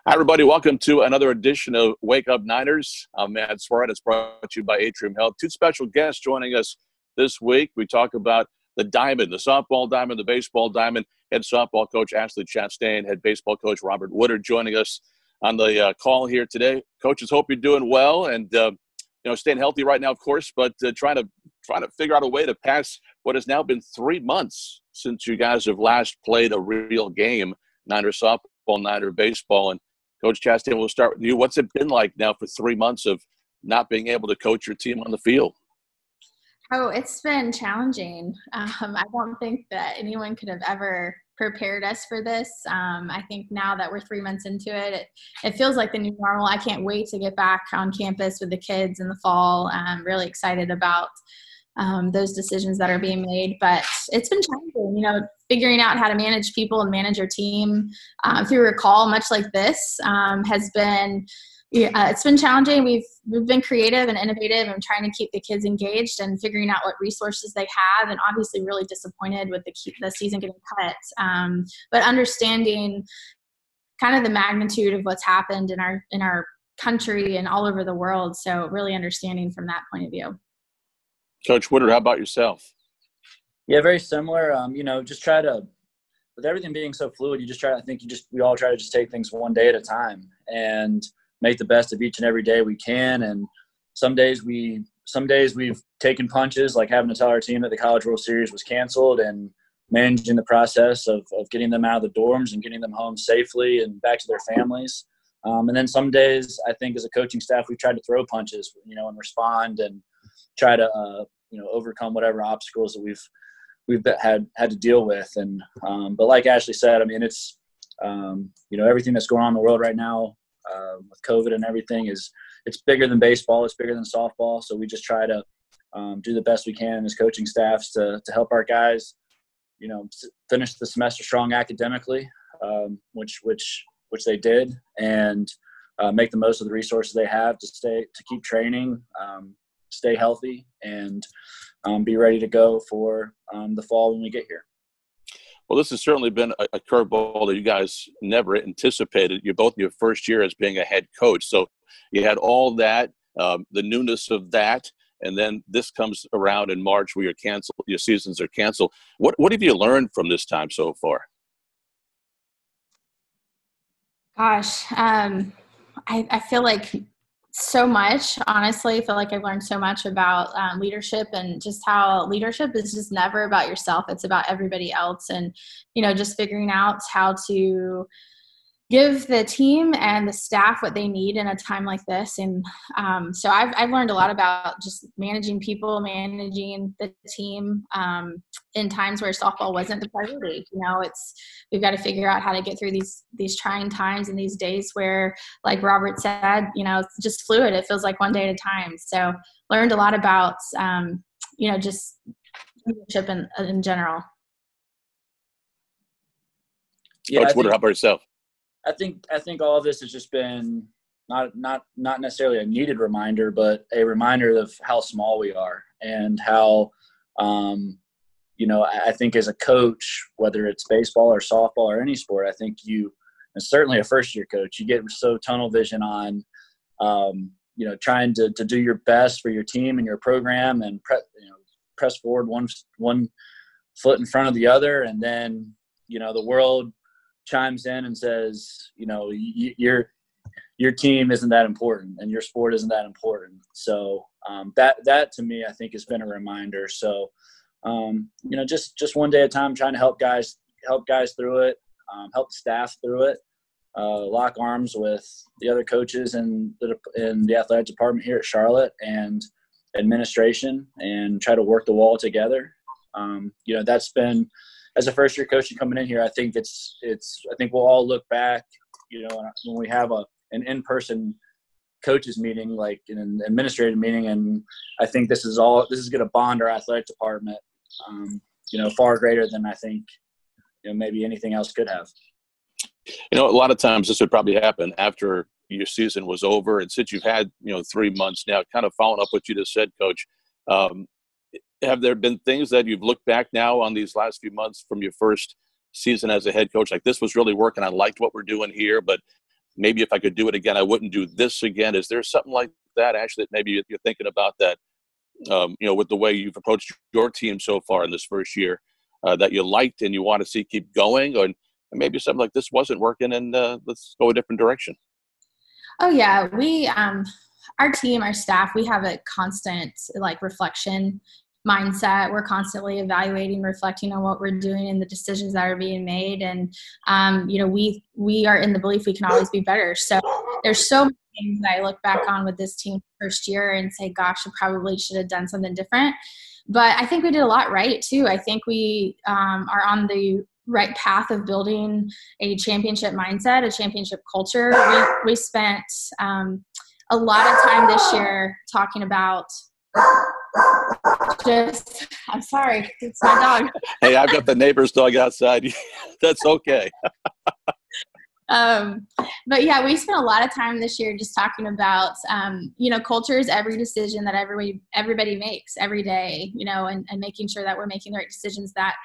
Hi, everybody. Welcome to another edition of Wake Up Niners. I'm Matt Swartt. It's brought to you by Atrium Health. Two special guests joining us this week. We talk about the diamond, the softball diamond, the baseball diamond. Head softball coach Ashley Chastain, head baseball coach Robert Woodard joining us on the call here today. Coaches, hope you're doing well and staying healthy right now, of course, but trying to figure out a way to pass what has now been 3 months since you guys have last played a real game, Niner softball, Niner baseball. And Coach Chastain, we'll start with you. What's it been like now for 3 months of not being able to coach your team on the field? Oh, it's been challenging. I don't think that anyone could have ever prepared us for this. I think now that we're 3 months into it, it feels like the new normal. I can't wait to get back on campus with the kids in the fall. I'm really excited about those decisions that are being made. But it's been challenging, figuring out how to manage people and manage your team through a call much like this has been it's been challenging. We've been creative and innovative and trying to keep the kids engaged and figuring out what resources they have, and obviously really disappointed with the season getting cut. But understanding kind of the magnitude of what's happened in our country and all over the world. So really understanding from that point of view. Coach Woodard, how about yourself? Yeah, very similar. Just try to, with everything being so fluid, we all try to just take things one day at a time and make the best of each and every day we can. And some days we've taken punches, like having to tell our team that the College World Series was canceled and managing the process of getting them out of the dorms and getting them home safely and back to their families. And then some days, I think as a coaching staff, we've tried to throw punches, and respond and try to, overcome whatever obstacles that we've had to deal with. And but like Ashley said, I mean, it's everything that's going on in the world right now with COVID and everything it's bigger than baseball, it's bigger than softball. So we just try to do the best we can as coaching staffs to help our guys, finish the semester strong academically, which they did, and make the most of the resources they have to keep training, stay healthy, and be ready to go for the fall when we get here. Well, this has certainly been a curveball that you guys never anticipated. You're both in your first year as being a head coach. So you had all that, the newness of that, and then this comes around in March where your seasons are canceled. What have you learned from this time so far? Gosh, I feel like so much, honestly. I feel like I've learned so much about leadership and just how leadership is just never about yourself. It's about everybody else. And, just figuring out how to give the team and the staff what they need in a time like this. And so I've learned a lot about just managing people, managing the team in times where softball wasn't the priority. We've got to figure out how to get through these trying times and these days where, like Robert said, it's just fluid. It feels like one day at a time. So learned a lot about, just leadership in general. Yeah, Coach Woodard, how about yourself? I think all of this has just been not necessarily a needed reminder, but a reminder of how small we are and how, I think as a coach, whether it's baseball or softball or any sport, I think and certainly a first-year coach, you get so tunnel vision on, trying to do your best for your team and your program and press forward one foot in front of the other, and then the world chimes in and says, your team isn't that important and your sport isn't that important. So that to me, I think has been a reminder. So, just one day at a time, trying to help guys through it, help the staff through it, lock arms with the other coaches in the athletic department here at Charlotte and administration, and try to work the wall together. That's been, as a first-year coach coming in here, I think I think we'll all look back, when we have an in-person coaches meeting, like an administrative meeting, and I think this is going to bond our athletic department, far greater than I think, maybe anything else could have. A lot of times this would probably happen after your season was over, and since you've had 3 months now, kind of following up what you just said, Coach. Have there been things that you've looked back now on these last few months from your first season as a head coach, like this was really working, I liked what we're doing here, but maybe if I could do it again, I wouldn't do this again? Is there something like that, Ashley, that maybe you're thinking about that, with the way you've approached your team so far in this first year, that you liked and you want to see keep going? Or maybe something like this wasn't working and let's go a different direction? Oh, yeah. We, our team, our staff, we have a constant reflection mindset. We're constantly evaluating, reflecting on what we're doing and the decisions that are being made. And, we are in the belief we can always be better. So there's so many things that I look back on with this team first year and say, gosh, I probably should have done something different. But I think we did a lot right too. I think we are on the right path of building a championship mindset, a championship culture. We spent a lot of time this year talking about I'm sorry, it's my dog. Hey, I've got the neighbor's dog outside. That's okay. But yeah, we spent a lot of time this year just talking about, culture is every decision that everybody makes every day, and making sure that we're making the right decisions that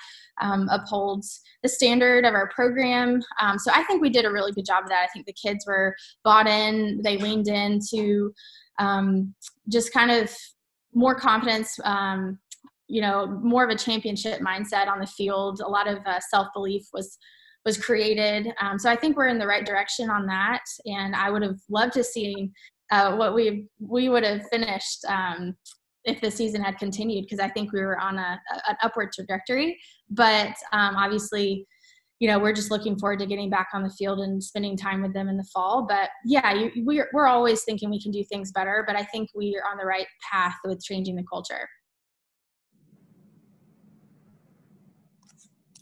upholds the standard of our program. So I think we did a really good job of that. I think the kids were bought in, they leaned into just kind of more confidence, more of a championship mindset on the field. A lot of self-belief was created. So I think we're in the right direction on that. And I would have loved to see what we would have finished if the season had continued, because I think we were on an upward trajectory. But obviously, we're just looking forward to getting back on the field and spending time with them in the fall. But yeah, we're always thinking we can do things better, but I think we are on the right path with changing the culture.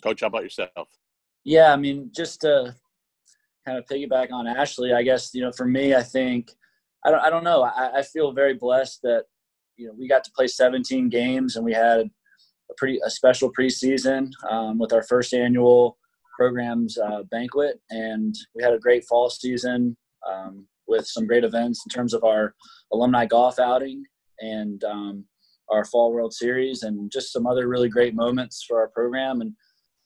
Coach, how about yourself? Yeah, I mean, just to kind of piggyback on Ashley, I guess, for me, I think, I don't know. I feel very blessed that, we got to play 17 games and we had a special preseason with our first annual program's banquet. And we had a great fall season with some great events in terms of our alumni golf outing and our fall World Series and just some other really great moments for our program. And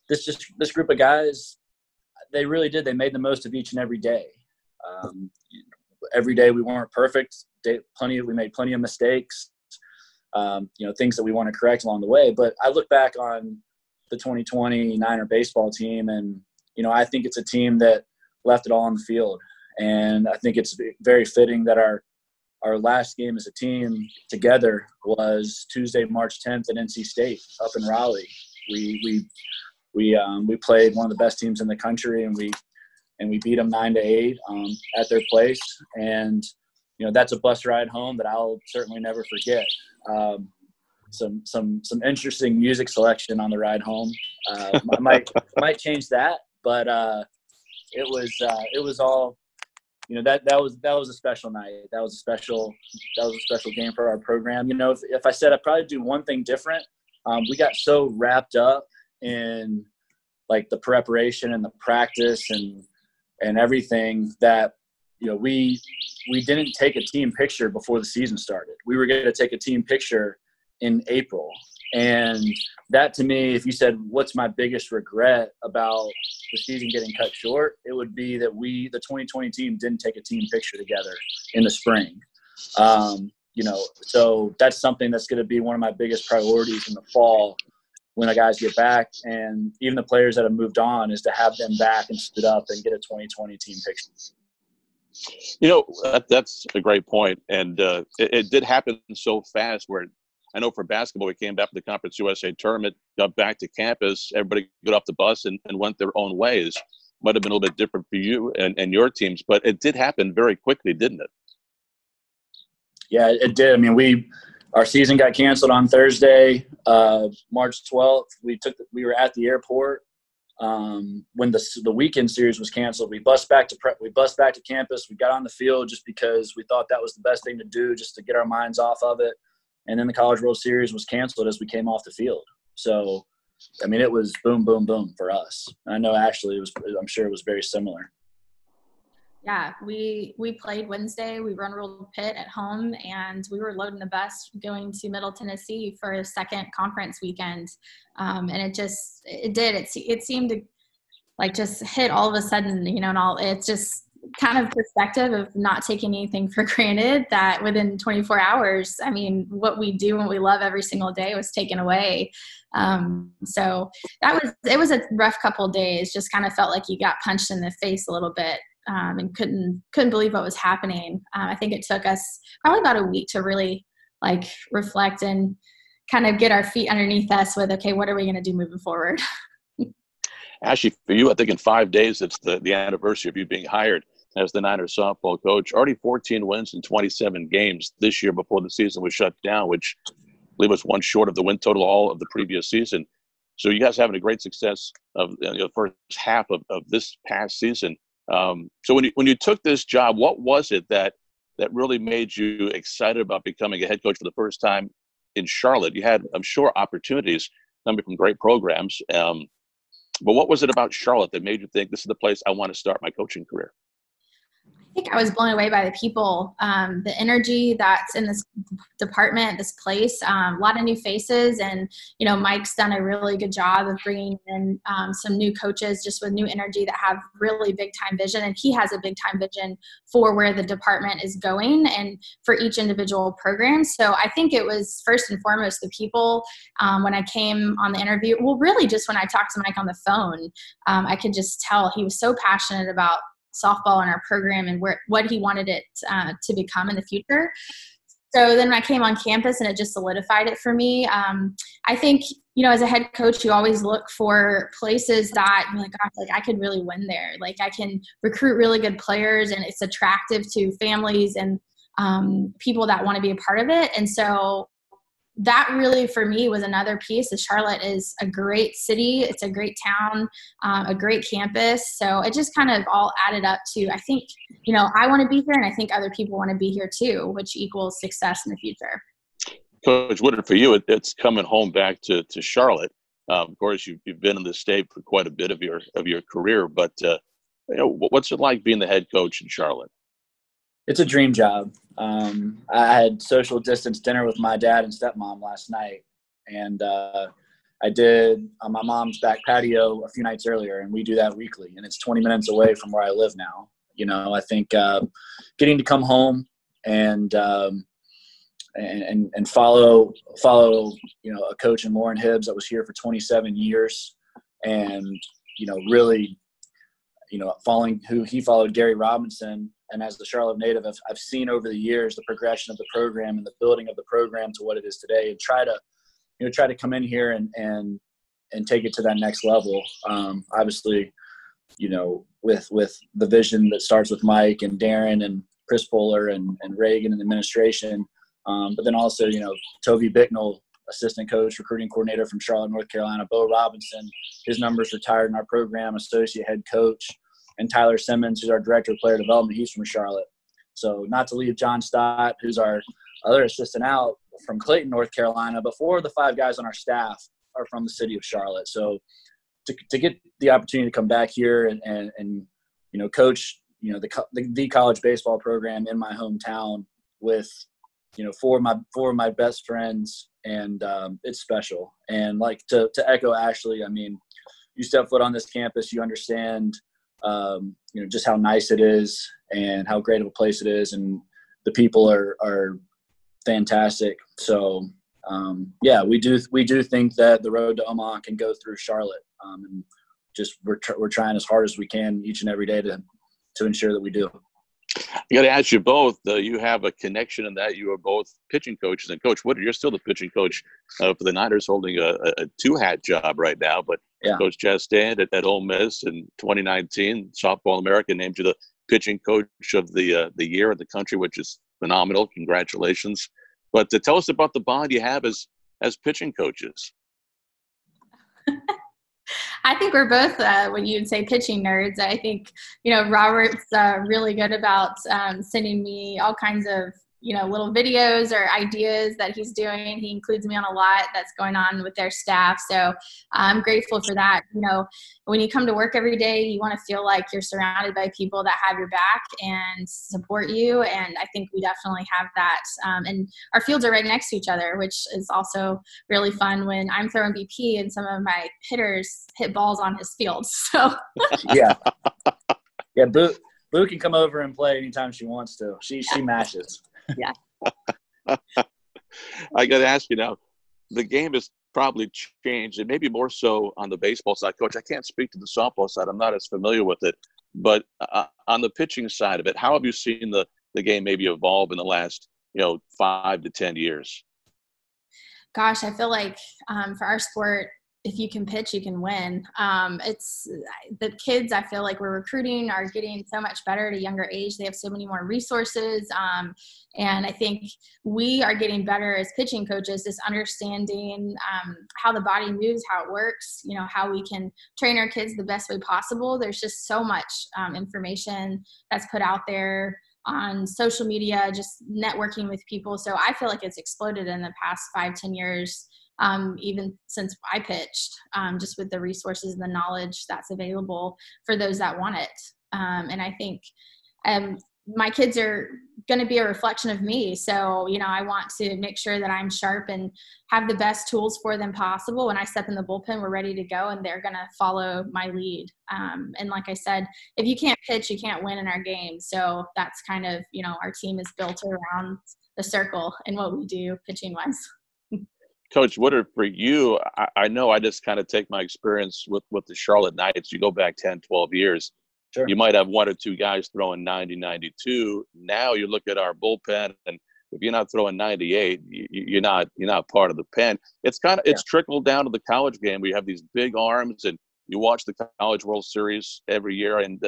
this group of guys, they really did. They made the most of each and every day. Every day we weren't perfect. We made plenty of mistakes, things that we want to correct along the way. But I look back on the 2020 Niner baseball team, and, I think it's a team that left it all on the field. And I think it's very fitting that our last game as a team together was Tuesday, March 10th at NC State up in Raleigh. We played one of the best teams in the country, and we beat them 9-8 at their place. And that's a bus ride home that I'll certainly never forget. Some interesting music selection on the ride home. I might change that, but it was all. That was a special night. That was a special game for our program. If I said I'd probably do one thing different, we got so wrapped up in the preparation and the practice and everything that we didn't take a team picture before the season started. We were going to take a team picture in April, and that, to me, if you said what's my biggest regret about the season getting cut short, it would be that the 2020 team didn't take a team picture together in the spring. So that's something that's going to be one of my biggest priorities in the fall when the guys get back, and even the players that have moved on, is to have them back and stood up and get a 2020 team picture. That's a great point. And it did happen so fast where I know for basketball, we came back from the Conference USA tournament, got back to campus, everybody got off the bus and went their own ways. Might have been a little bit different for you and your teams, but it did happen very quickly, didn't it? Yeah, it did. I mean, our season got canceled on Thursday, March 12th. We were at the airport when the weekend series was canceled. We bussed back to campus. We got on the field just because we thought that was the best thing to do, just to get our minds off of it. And then the College World Series was canceled as we came off the field. So, I mean, it was boom, boom, boom for us. I know Ashley I'm sure it was very similar. Yeah, we played Wednesday. We run-rolled Pitt at home, and we were loading the bus going to Middle Tennessee for a second conference weekend. And it seemed to just hit all of a sudden, and it just kind of perspective of not taking anything for granted, that within 24 hours, I mean, what we do and we love every single day was taken away. So it was a rough couple of days. Just kind of felt like you got punched in the face a little bit, and couldn't believe what was happening. I think it took us probably about a week to really like reflect and kind of get our feet underneath us with, okay, what are we going to do moving forward? Actually, for you, I think in 5 days, it's the anniversary of you being hired as the Niners softball coach. Already 14 wins in 27 games this year before the season was shut down, which I believe was one short of the win total all of the previous season. So you guys having a great success of the first half of this past season. So when you took this job, what was it that really made you excited about becoming a head coach for the first time in Charlotte? You had, I'm sure, opportunities coming from great programs. But what was it about Charlotte that made you think this is the place I want to start my coaching career? I think I was blown away by the people, the energy that's in this department, this place, a lot of new faces. And, you know, Mike's done a really good job of bringing in some new coaches just with new energy that have really big time vision. And he has a big time vision for where the department is going and for each individual program. So I think it was first and foremost the people. When I came on the interview, well, really just when I talked to Mike on the phone, I could just tell he was so passionate about softball in our program and what he wanted it to become in the future. So then when I came on campus, and it just solidified it for me. I think, you know, as a head coach, you always look for places that you're like, gosh, like I could really win there. Like I can recruit really good players, and it's attractive to families and people that want to be a part of it. And so that really, for me, was another piece. Charlotte is a great city. It's a great town, a great campus. So it just kind of all added up to, I think, you know, I want to be here, and I think other people want to be here too, which equals success in the future. Coach Woodard, for you, it's coming home back to Charlotte. Of course, you've been in the state for quite a bit of your career, but you know, what's it like being the head coach in Charlotte? It's a dream job. I had social distance dinner with my dad and stepmom last night, and I did on my mom's back patio a few nights earlier, and we do that weekly, and it's 20 minutes away from where I live now. You know, I think getting to come home and follow, you know, a coach in Lauren Hibbs that was here for 27 years, and, you know, really, you know, following who he followed, Gary Robinson. And as the Charlotte native, I've seen over the years the progression of the program and the building of the program to what it is today, and try to come in here and take it to that next level. Obviously, you know, with the vision that starts with Mike and Darren and Chris Fuller and Reagan and the administration, but then also, you know, Toby Bicknell, assistant coach, recruiting coordinator from Charlotte, North Carolina, Bo Robinson, his numbers retired in our program, associate head coach, and Tyler Simmons, who's our director of player development. He's from Charlotte. So not to leave John Stott, who's our other assistant, out from Clayton, North Carolina, but 4 of the 5 guys on our staff are from the city of Charlotte. So to get the opportunity to come back here and you know, coach, you know, the college baseball program in my hometown with, you know, 4 of my best friends, and it's special. And like to echo Ashley, I mean, you step foot on this campus, you understand you know, just how nice it is and how great of a place it is, and the people are fantastic. So yeah, we do think that the road to Omaha can go through Charlotte, and just we're trying as hard as we can each and every day to ensure that we do. I got to ask you both. You have a connection in that you are both pitching coaches, and Coach Woodard, you're still the pitching coach for the Niners, holding a 2-hat job right now. But yeah. Coach Chastain at Ole Miss in 2019, Softball America named you the pitching coach of the year in the country, which is phenomenal. Congratulations! But tell us about the bond you have as pitching coaches. I think we're both, when you'd say pitching nerds, I think, you know, Robert's really good about sending me all kinds of, you know, little videos or ideas that he's doing. He includes me on a lot that's going on with their staff. So I'm grateful for that. You know, when you come to work every day, you want to feel like you're surrounded by people that have your back and support you. And I think we definitely have that. And our fields are right next to each other, which is also really fun when I'm throwing BP and some of my hitters hit balls on his field. So yeah. Boone Lou can come over and play anytime she wants to. She matches. Yeah. I got to ask you now, the game has probably changed, and maybe more so on the baseball side. Coach, I can't speak to the softball side. I'm not as familiar with it. But on the pitching side of it, how have you seen the game maybe evolve in the last, 5 to 10 years? Gosh, I feel like for our sport, if you can pitch, you can win. It's the kids, I feel like we're recruiting are getting so much better at a younger age. They have so many more resources. And I think we are getting better as pitching coaches, just understanding how the body moves, how it works, how we can train our kids the best way possible. There's just so much information that's put out there on social media, just networking with people. So I feel like it's exploded in the past 5-10 years. Even since I pitched, just with the resources and the knowledge that's available for those that want it. And I think my kids are going to be a reflection of me. So, I want to make sure that I'm sharp and have the best tools for them possible. When I step in the bullpen, we're ready to go, and they're going to follow my lead. And like I said, if you can't pitch, you can't win in our game. So that's kind of, our team is built around the circle and what we do pitching wise. Coach Woodard, for you, I know I just kind of take my experience with the Charlotte Knights. You go back 10, 12 years. Sure. You might have one or two guys throwing 90, 92. Now you look at our bullpen, and if you're not throwing 98, you're not part of the pen. It's trickled down to the college game. We have these big arms, and you watch the College World Series every year, and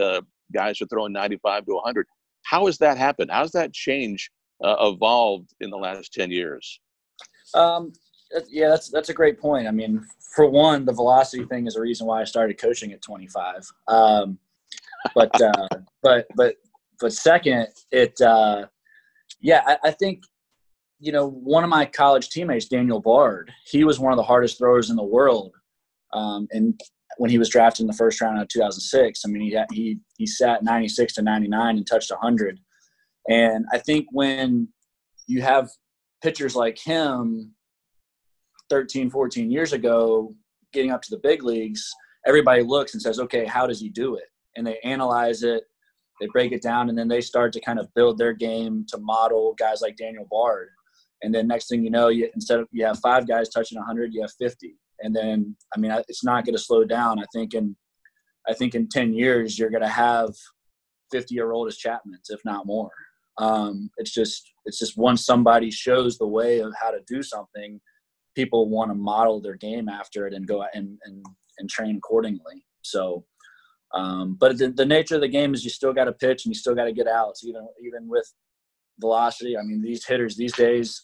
guys are throwing 95 to 100. How has that happened? How's that change evolved in the last 10 years? Yeah, that's a great point. I mean, for one, the velocity thing is a reason why I started coaching at 25. But second, I think, one of my college teammates, Daniel Bard, he was one of the hardest throwers in the world. And when he was drafted in the first round of 2006, I mean, he sat 96 to 99 and touched 100. And I think when you have pitchers like him 13, 14 years ago, getting up to the big leagues, everybody looks and says, okay, how does he do it? And they analyze it, they break it down, and then they start to kind of build their game to model guys like Daniel Bard. And then next thing you know, instead of you have 5 guys touching 100, you have 50. And then, I mean, it's not going to slow down. I think in 10 years, you're going to have 50-year-old as Chapmans, if not more. It's just once somebody shows the way of how to do something, people want to model their game after it and go and train accordingly. So, but the nature of the game is you still got to pitch and you still got to get outs, even with velocity. I mean, these hitters these days,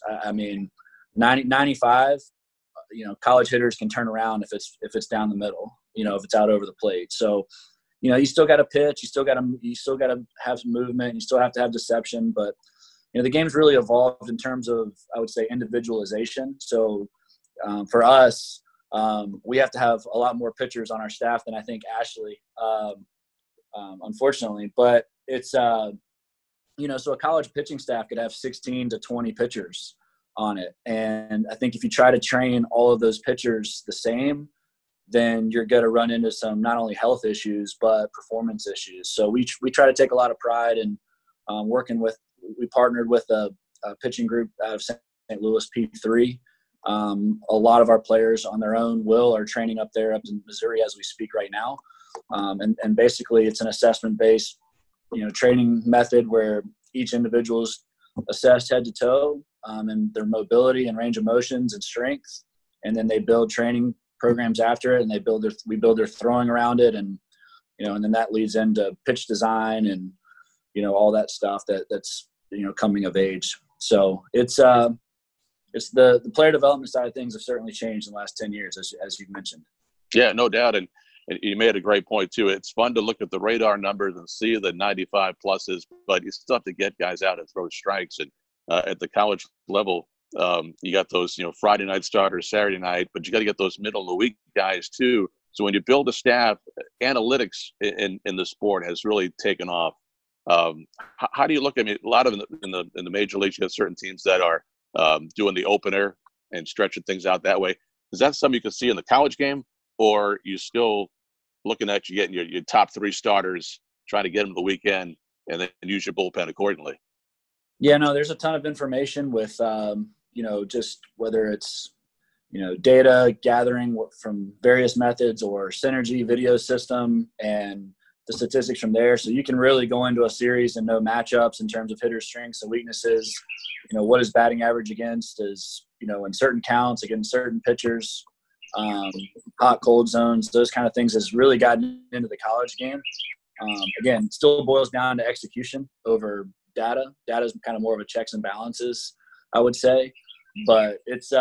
95, college hitters can turn around if it's down the middle, if it's out over the plate. So, you still got to pitch, you still got to have some movement, you still have to have deception, but the game's really evolved in terms of, I would say, individualization. So, for us, we have to have a lot more pitchers on our staff than I think Ashley, unfortunately. But it's, so a college pitching staff could have 16 to 20 pitchers on it. And I think if you try to train all of those pitchers the same, then you're going to run into some not only health issues, but performance issues. So we try to take a lot of pride in we partnered with a pitching group out of St. Louis, P3. A lot of our players on their own are training up there up in Missouri as we speak right now. And basically it's an assessment-based, training method where each individual is assessed head to toe, and their mobility and range of motions and strength. And then they build training programs after it, and we build their throwing around it. And, and then that leads into pitch design and, all that stuff that's, coming of age. So it's the player development side of things have certainly changed in the last 10 years, as you've mentioned. Yeah, no doubt. And you made a great point too. It's fun to look at the radar numbers and see the 95 pluses, but you still have to get guys out and throw strikes. And at the college level, you got those, Friday night starters, Saturday night, but you got to get those middle of the week guys too. So when you build a staff, analytics in the sport has really taken off. How do you look at a lot of in the major leagues? You have certain teams that are doing the opener and stretching things out that way. Is that something you can see in the college game, or you still looking at getting your top 3 starters, trying to get them the weekend and then use your bullpen accordingly. Yeah, no, there's a ton of information with, just whether it's, data gathering from various methods or synergy video system and the statistics from there. So you can really go into a series and know matchups in terms of hitter strengths and weaknesses. What is batting average against is, in certain counts against certain pitchers, hot, cold zones, those kind of things has really gotten into the college game. Again, still boils down to execution over data. Data is kind of more of a checks and balances, I would say, but it's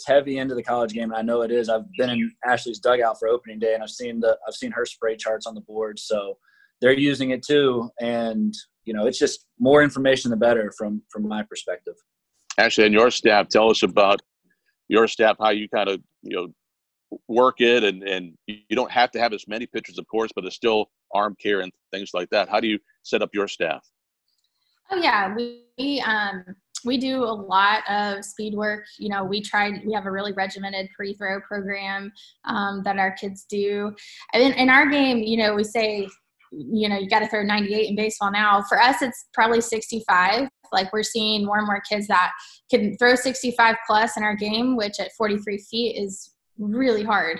heavy into the college game, and I know it is. I've been in Ashley's dugout for opening day, and I've seen her spray charts on the board, so they're using it too. And it's just more information the better from my perspective. Ashley, and your staff, tell us about your staff, how you kind of work it, and you don't have to have as many pitchers, of course, but there's still arm care and things like that. How do you set up your staff? Oh yeah, we do a lot of speed work. We have a really regimented pre-throw program that our kids do. And in our game, we say, you got to throw 98 in baseball now. For us, it's probably 65. Like, we're seeing more and more kids that can throw 65 plus in our game, which at 43 feet is really hard,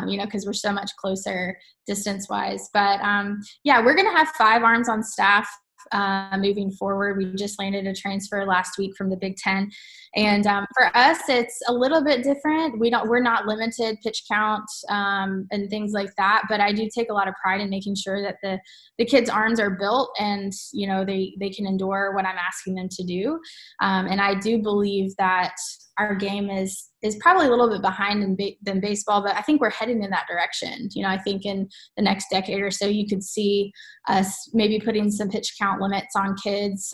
because we're so much closer distance wise. But we're going to have 5 arms on staff moving forward. We just landed a transfer last week from the Big Ten. And for us, it's a little bit different. We're not limited pitch count and things like that, but I do take a lot of pride in making sure that the kids' arms are built and, they can endure what I'm asking them to do. And I do believe that our game is probably a little bit behind than baseball, but I think we're heading in that direction. I think in the next decade or so, you could see us maybe putting some pitch count limits on kids,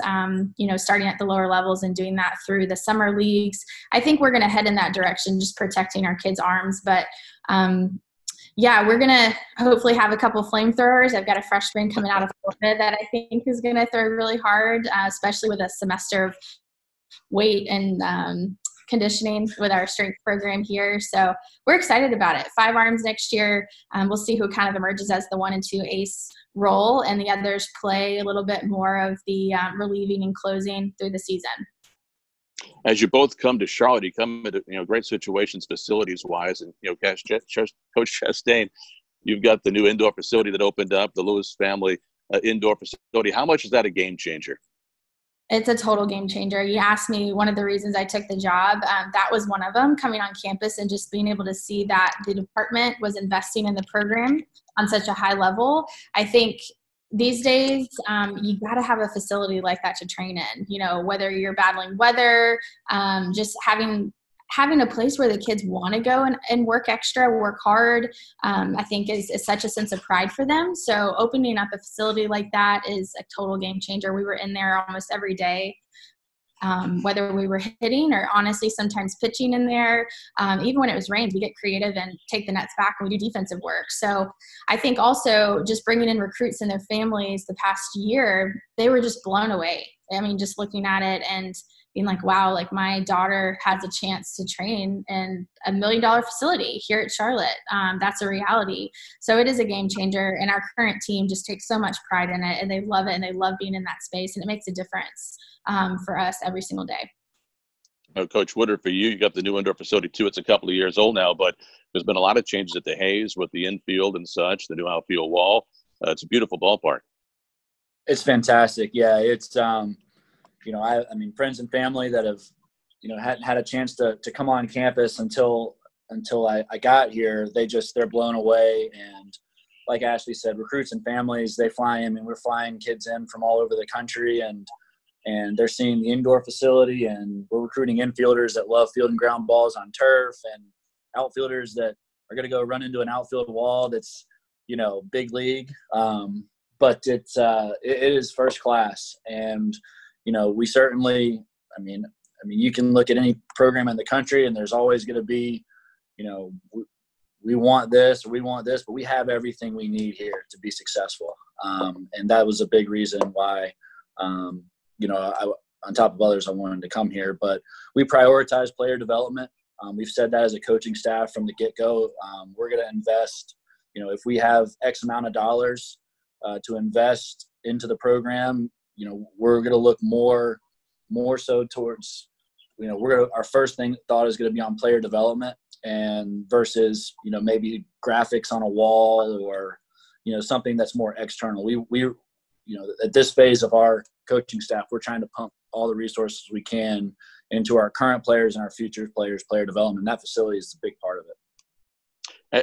starting at the lower levels and doing that through the summer leagues. I think we're going to head in that direction, just protecting our kids' arms. But we're going to hopefully have a couple flamethrowers. I've got a freshman coming out of Florida that I think is going to throw really hard, especially with a semester of weight and conditioning with our strength program here. So we're excited about it. 5 arms next year. We'll see who kind of emerges as the 1 and 2 ace role, and the others play a little bit more of the relieving and closing through the season. As you both come to Charlotte, you come into great situations facilities wise, and Coach Chastain, you've got the new indoor facility that opened up, the Lewis family indoor facility. How much is that a game changer? It's a total game changer. You asked me one of the reasons I took the job. That was one of them, coming on campus and just being able to see that the department was investing in the program on such a high level. I think these days you got to have a facility like that to train in, whether you're battling weather, just having a place where the kids want to go and work extra, work hard, I think is such a sense of pride for them. So opening up a facility like that is a total game changer. We were in there almost every day, whether we were hitting or honestly sometimes pitching in there. Even when it was rain, we get creative and take the nets back and we do defensive work. So I think also just bringing in recruits and their families the past year, they were just blown away. I mean, just looking at it and being like, wow, like my daughter has a chance to train in $1 million facility here at Charlotte. That's a reality. So it is a game changer, and our current team just takes so much pride in it, and they love it, and they love being in that space, and it makes a difference for us every single day. Coach Woodard, for you got the new indoor facility too. It's a couple of years old now, but there's been a lot of changes at the Hayes with the infield and such, the new outfield wall. It's a beautiful ballpark. It's fantastic. Yeah, it's I mean, friends and family that have, hadn't had a chance to come on campus until I got here, they're blown away. And like Ashley said, recruits and families, they fly in. I mean, we're flying kids in from all over the country, and they're seeing the indoor facility, and we're recruiting infielders that love field and ground balls on turf, and outfielders that are going to go run into an outfield wall that's, big league. But it is first class. And we certainly, I mean, you can look at any program in the country and there's always going to be, we want this or we want this, but we have everything we need here to be successful. And that was a big reason why, on top of others, I wanted to come here. But we prioritize player development. We've said that as a coaching staff from the get-go. We're going to invest, if we have X amount of dollars, to invest into the program, we're going to look more so towards, our first thought is going to be on player development and versus, maybe graphics on a wall or, something that's more external. We at this phase of our coaching staff, we're trying to pump all the resources we can into our current players and our future players' player development. That facility is a big part of it.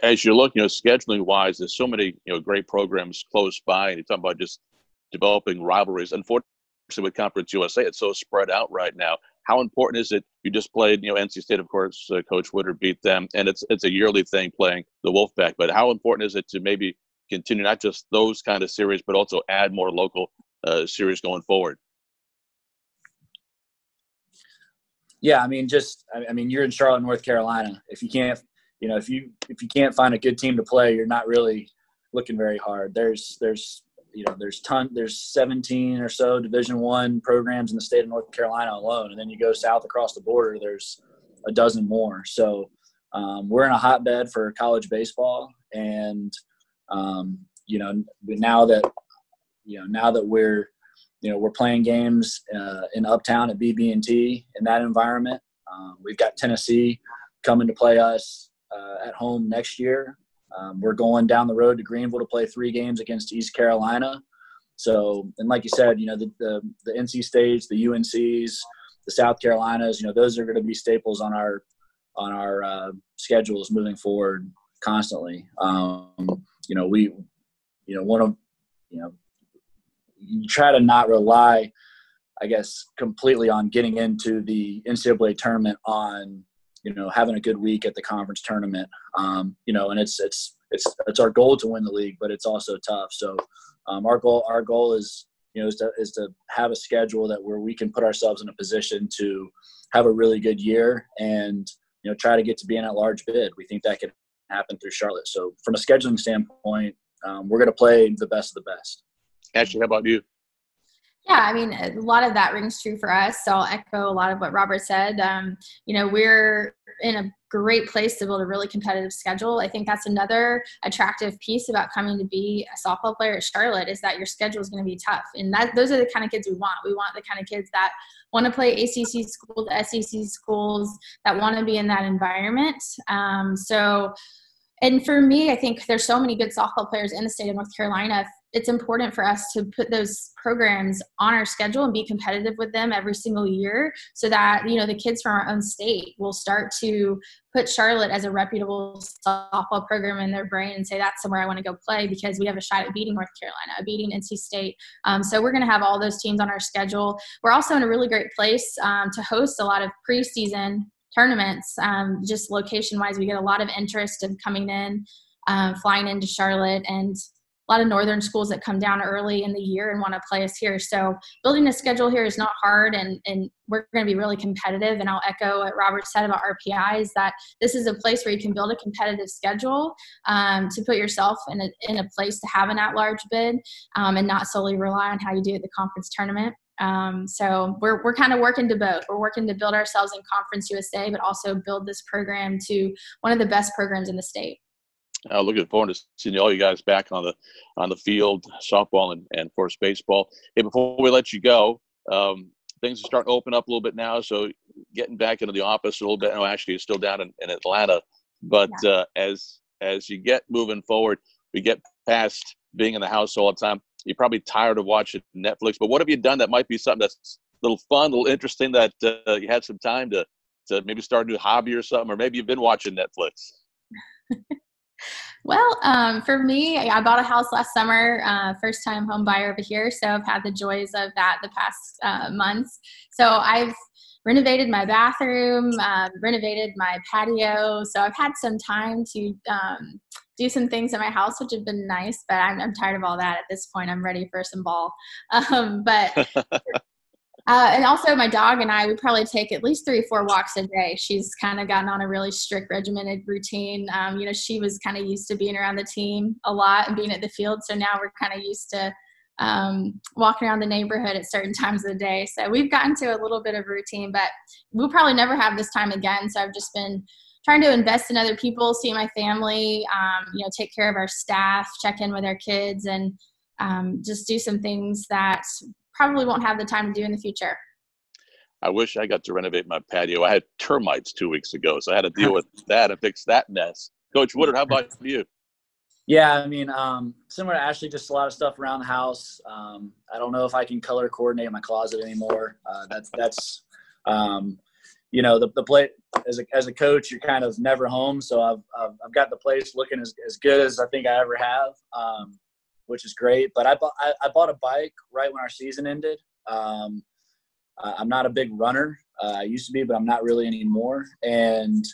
As you look, scheduling wise, there's so many, great programs close by, and you talk about just developing rivalries. Unfortunately, with Conference USA, it's so spread out right now. How important is it? You just played, NC State, of course, Coach Woodard beat them, and it's a yearly thing playing the Wolfpack. But how important is it to maybe continue not just those kind of series, but also add more local series going forward? Yeah, you're in Charlotte, North Carolina. If you can't, if you can't find a good team to play, you're not really looking very hard. There's 17 or so Division I programs in the state of North Carolina alone, and then you go south across the border, there's a dozen more. So we're in a hotbed for college baseball, and now that we're playing games in Uptown at BB&T in that environment. We've got Tennessee coming to play us at home next year. We're going down the road to Greenville to play 3 games against East Carolina. So, and like you said, the NC States, the UNCs, the South Carolinas, those are going to be staples on our schedules moving forward constantly. You try to not rely, I guess, completely on getting into the NCAA tournament on, having a good week at the conference tournament. And it's our goal to win the league, but it's also tough. So our goal is to have a schedule where we can put ourselves in a position to have a really good year and, try to get to be in a large bid. We think that could happen through Charlotte. So from a scheduling standpoint, we're going to play the best of the best. Ashley, how about you? Yeah, a lot of that rings true for us. So I'll echo a lot of what Robert said. We're in a great place to build a really competitive schedule. I think that's another attractive piece about coming to be a softball player at Charlotte is that your schedule is going to be tough. And those are the kind of kids we want. We want the kind of kids that want to play ACC schools, SEC schools, that want to be in that environment. And for me, I think there's so many good softball players in the state of North Carolina. It's important for us to put those programs on our schedule and be competitive with them every single year so that, the kids from our own state will start to put Charlotte as a reputable softball program in their brain and say, that's somewhere I want to go play because we have a shot at beating North Carolina, beating NC State. So we're going to have all those teams on our schedule. We're also in a really great place to host a lot of preseason tournaments. Just location-wise, we get a lot of interest in coming in, flying into Charlotte, and a lot of northern schools that come down early in the year and want to play us here. So building a schedule here is not hard, and we're going to be really competitive. And I'll echo what Robert said about RPI is that this is a place where you can build a competitive schedule to put yourself in a place to have an at-large bid and not solely rely on how you do at the conference tournament. So we're kind of working to both. We're working to build ourselves in Conference USA, but also build this program to one of the best programs in the state. Looking forward to seeing all you guys back on the field, softball and of course baseball. Hey, before we let you go, things are starting to open up a little bit now. So getting back into the office a little bit. I know Ashley is still down in Atlanta, but yeah. As you get moving forward, we get past being in the house all the time. You're probably tired of watching Netflix. But what have you done that might be something that's a little fun, a little interesting that you had some time to maybe start a new hobby or something, or maybe you've been watching Netflix? Well, for me, I bought a house last summer, first time home buyer over here. So I've had the joys of that the past months. So I've renovated my bathroom, renovated my patio. So I've had some time to do some things in my house, which have been nice, but I'm tired of all that at this point. I'm ready for some ball. And also my dog and I would probably take at least 3 or 4 walks a day. She's kind of gotten on a really strict regimented routine. She was kind of used to being around the team a lot and being at the field. So now we're kind of used to walking around the neighborhood at certain times of the day. So we've gotten to a little bit of routine, but we'll probably never have this time again. So I've just been trying to invest in other people, see my family, take care of our staff, check in with our kids, and just do some things that probably won't have the time to do in the future. I wish I got to renovate my patio. I had termites 2 weeks ago, so I had to deal with that and fix that mess. Coach Woodard, how about you? Yeah, I mean, similar to Ashley, just a lot of stuff around the house. I don't know if I can color coordinate my closet anymore. That's you know, the play as a coach, you're kind of never home. So I've got the place looking as good as I think I ever have, which is great. But I bought a bike right when our season ended. I'm not a big runner. I used to be, but I'm not really anymore. And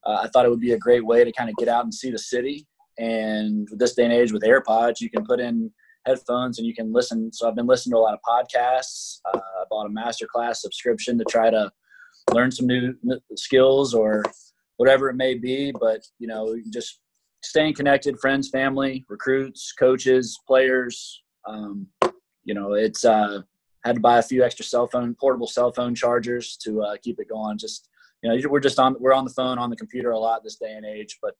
I thought it would be a great way to kind of get out and see the city. And with this day and age with AirPods, you can put in headphones and you can listen. So I've been listening to a lot of podcasts. I bought a masterclass subscription to try to learn some new skills or whatever it may be. But, you know, just staying connected, friends, family, recruits, coaches, players. You know, it's had to buy a few extra portable cell phone chargers to keep it going. Just, you know, we're on the phone, on the computer a lot this day and age, but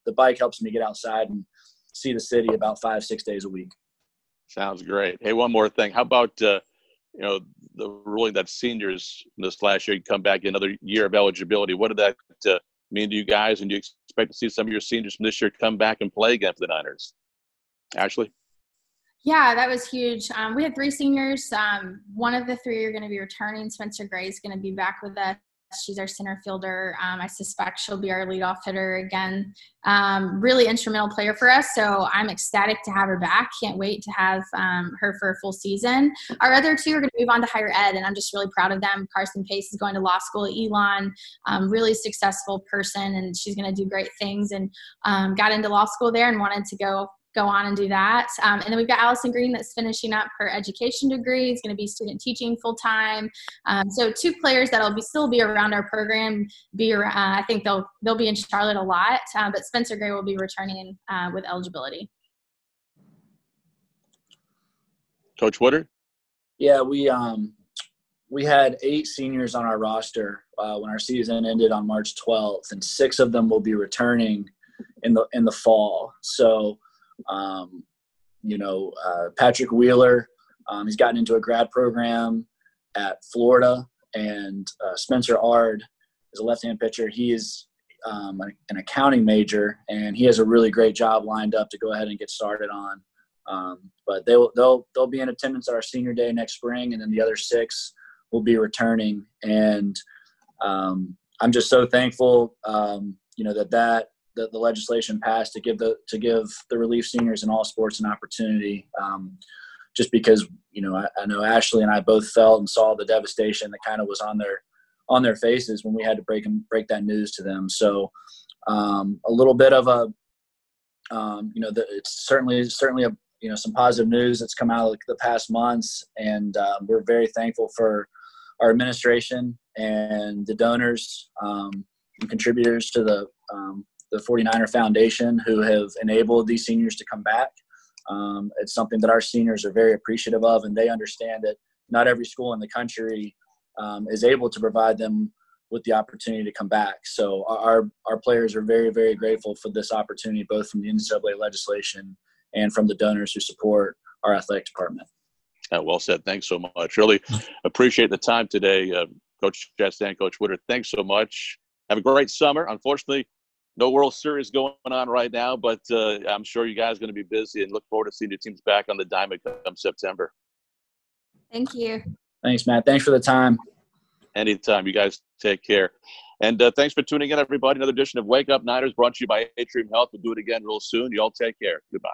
the bike helps me get outside and see the city about 5-6 days a week. Sounds great. Hey, one more thing. How about, you know, the ruling that seniors this last year come back another year of eligibility? What did that mean to you guys? And do you expect to see some of your seniors from this year come back and play again for the Niners? Ashley? Yeah, that was huge. We had 3 seniors. One of the 3 are going to be returning. Spencer Gray is going to be back with us. She's our center fielder. I suspect she'll be our leadoff hitter again. Really instrumental player for us, so I'm ecstatic to have her back. Can't wait to have her for a full season. Our other 2 are going to move on to higher ed, and I'm just really proud of them. Carson Pace is going to law school at Elon, really successful person, and she's going to do great things, and got into law school there and wanted to go on and do that. And then we've got Allison Green that's finishing up her education degree. It's going to be student teaching full time. So 2 players that'll still be around our program. I think they'll be in Charlotte a lot. But Spencer Gray will be returning with eligibility. Coach Woodard? Yeah, we had 8 seniors on our roster when our season ended on March 12th, and 6 of them will be returning in the fall. So you know, Patrick Wheeler, he's gotten into a grad program at Florida, and Spencer Ard is a left-hand pitcher. He is an accounting major, and he has a really great job lined up to go ahead and get started on. But they'll be in attendance at our senior day next spring, and then the other 6 will be returning. And I'm just so thankful, you know, that the legislation passed to give the relief seniors in all sports an opportunity, just because, you know, I know Ashley and I both felt and saw the devastation that kind of was on their faces when we had to break that news to them. So a little bit of a, you know, it's certainly a, you know, some positive news that's come out of the past months, and we're very thankful for our administration and the donors and contributors to the 49er Foundation who have enabled these seniors to come back. It's something that our seniors are very appreciative of, and they understand that not every school in the country is able to provide them with the opportunity to come back. So our players are very, very grateful for this opportunity, both from the NCAA legislation and from the donors who support our athletic department. Well said. Thanks so much. Really appreciate the time today. Coach Chastain, Coach Woodard, thanks so much. Have a great summer. Unfortunately, no World Series going on right now, but I'm sure you guys are going to be busy, and look forward to seeing your teams back on the diamond come September. Thank you. Thanks, Matt. Thanks for the time. Anytime. You guys take care. And thanks for tuning in, everybody. Another edition of Wake Up Niners brought to you by Atrium Health. We'll do it again real soon. You all take care. Goodbye.